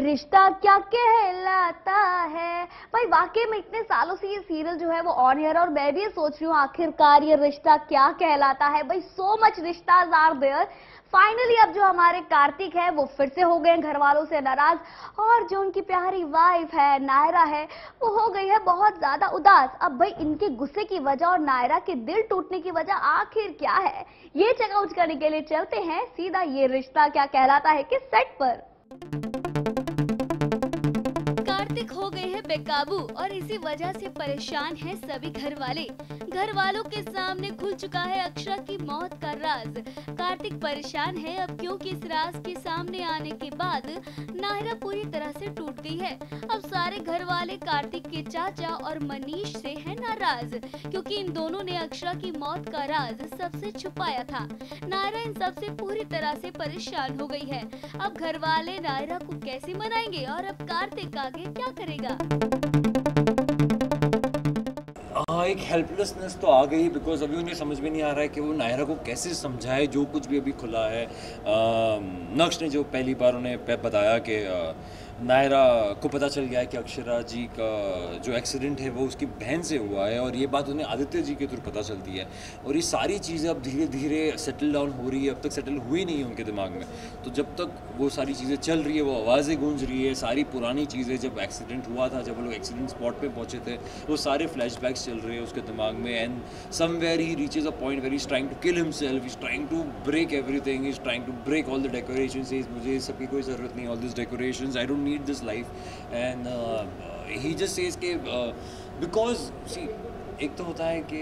रिश्ता क्या कहलाता है। भाई वाकई में इतने सालों से ये सीरियल जो है वो ऑन एयर, और मैं भी ये सोच रही हूँ आखिरकार ये रिश्ता क्या कहलाता है। भाई सो मच रिश्ताज आर देयर। फाइनली अब जो हमारे कार्तिक है वो फिर से हो गए घर वालों से नाराज, और जो उनकी प्यारी वाइफ है नायरा है वो हो गई है बहुत ज्यादा उदास। अब भाई इनके गुस्से की वजह और नायरा के दिल टूटने की वजह आखिर क्या है, ये चकाउच करने के लिए चलते हैं सीधा ये रिश्ता क्या कहलाता है कि सेट पर। कार्तिक हो गए हैं बेकाबू और इसी वजह से परेशान हैं सभी घर वाले। घर वालों के सामने खुल चुका है अक्षरा की मौत का राज। कार्तिक परेशान है अब क्योंकि इस राज के सामने आने के बाद नायरा पूरी तरह से टूट गई है। अब सारे घर वाले कार्तिक के चाचा और मनीष से है नाराज क्योंकि इन दोनों ने अक्षरा की मौत का राज सबसे छुपाया था। नायरा इन सब से पूरी तरह से परेशान हो गई है। अब घर वाले नायरा को कैसे मनाएंगे और अब कार्तिक आगे क्या करेगा। एक हेल्पलेसनेस तो आ गई, बिकॉज अभी उन्हें समझ में नहीं आ रहा है कि वो नायरा को कैसे समझाए जो कुछ भी अभी खुला है। नक्श ने जो पहली बार उन्हें बताया कि नायरा को पता चल गया है कि अक्षरा जी का जो एक्सीडेंट है वो उसकी बहन से हुआ है, और ये बात उन्हें आदित्य जी के थ्रू पता चलती है। और ये सारी चीज़ें अब धीरे धीरे सेटल डाउन हो रही है, अब तक सेटल हुई नहीं है उनके दिमाग में। तो जब तक वो सारी चीज़ें चल रही है, वो आवाज़ें गूंज रही है, सारी पुरानी चीज़ें, जब एक्सीडेंट हुआ था, जब वो लोग एक्सीडेंट स्पॉट पे पहुंचे थे, वो सारे फ्लैशबैक्स चल रहे हैं उसके दिमाग में। And somewhere he reaches a point where he is trying to kill himself, he is trying to break everything, he is trying to break all the decorations. मुझे इस सबकी कोई ज़रूरत नहीं, all this decorations, I don't need this life. And he just says कि because see, एक तो होता है कि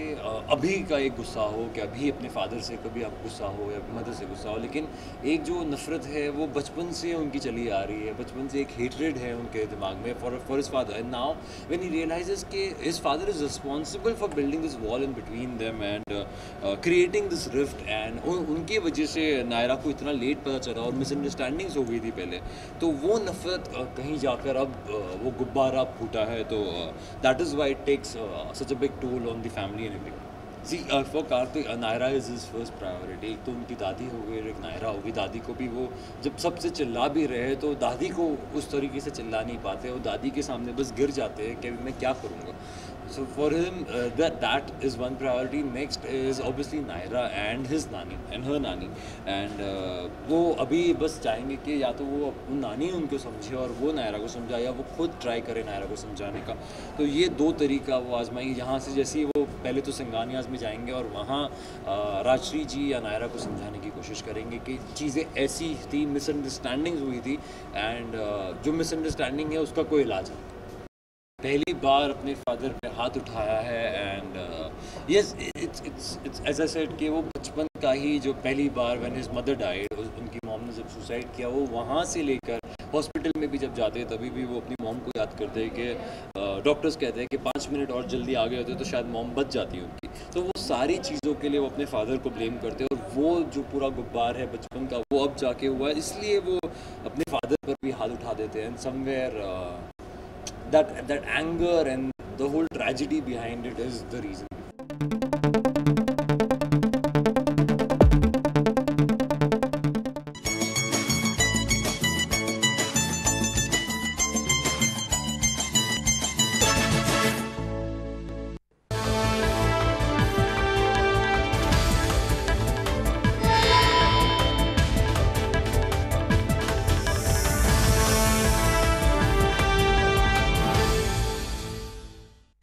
अभी का एक गुस्सा हो कि अभी अपने फादर से कभी आप गुस्सा हो या मदर से गुस्सा हो, लेकिन एक जो नफ़रत है वो बचपन से उनकी चली आ रही है। बचपन से एक हेट्रेड है उनके दिमाग में for his father. And now when he realises कि his father is responsible for building this wall in between them and creating this rift, and उनकी वजह से नायरा को इतना लेट पता चला और मिसअंडरस्टैंडिंग्स हो गई थी पहले। तो वो नफ़रत कहीं जाकर अब वो गुब्बारा फूटा है। तो that is why it takes such a big on the family and everything. See, for Karthik, Naira is his first priority. एक तो उनकी दादी हो गई, एक नायरा होगी। दादी को भी वो जब सबसे चिल्ला भी रहे तो दादी को उस तरीके से चिल्ला नहीं पाते, वो दादी के सामने बस गिर जाते हैं कि मैं क्या करूँगा। So for him, that is one priority. Next is obviously Naira and his nani and her nani. And वो अभी बस चाहेंगे कि या तो वो नानी उनको समझे और वो नायरा को समझाए, या वो खुद ट्राई करे नायरा को समझाने का। तो ये दो तरीका वो आजमाएंगे। यहाँ से जैसे ही वो पहले तो सिंगानियाज में जाएंगे और वहाँ राजश्री जी या नायरा को समझाने की कोशिश करेंगे कि चीज़ें ऐसी थी, मिसअंडरस्टैंडिंग्स हुई थी, एंड जो मिसअंडरस्टैंडिंग है उसका कोई इलाज है। पहली बार अपने फादर पे हाथ उठाया है, and yes it's as I said कि वो बचपन का ही जो पहली बार व्हेन हिज मदर डाइड, उनकी मॉम ने जब सुसाइड किया, वो वहाँ से लेकर हॉस्पिटल में भी जब जाते हैं तभी भी वो अपनी मॉम को याद करते हैं कि डॉक्टर्स कहते हैं कि 5 मिनट और जल्दी आ गए होते तो शायद मॉम बच जाती उनकी। तो वो सारी चीज़ों के लिए वो अपने फादर को ब्लेम करते हैं, और वो जो पूरा गुब्बार है बचपन का वो अब जाके हुआ है, इसलिए वो अपने फादर पर भी हाथ उठा देते हैं। And somewhere that anger and the whole tragedy behind it is the reason.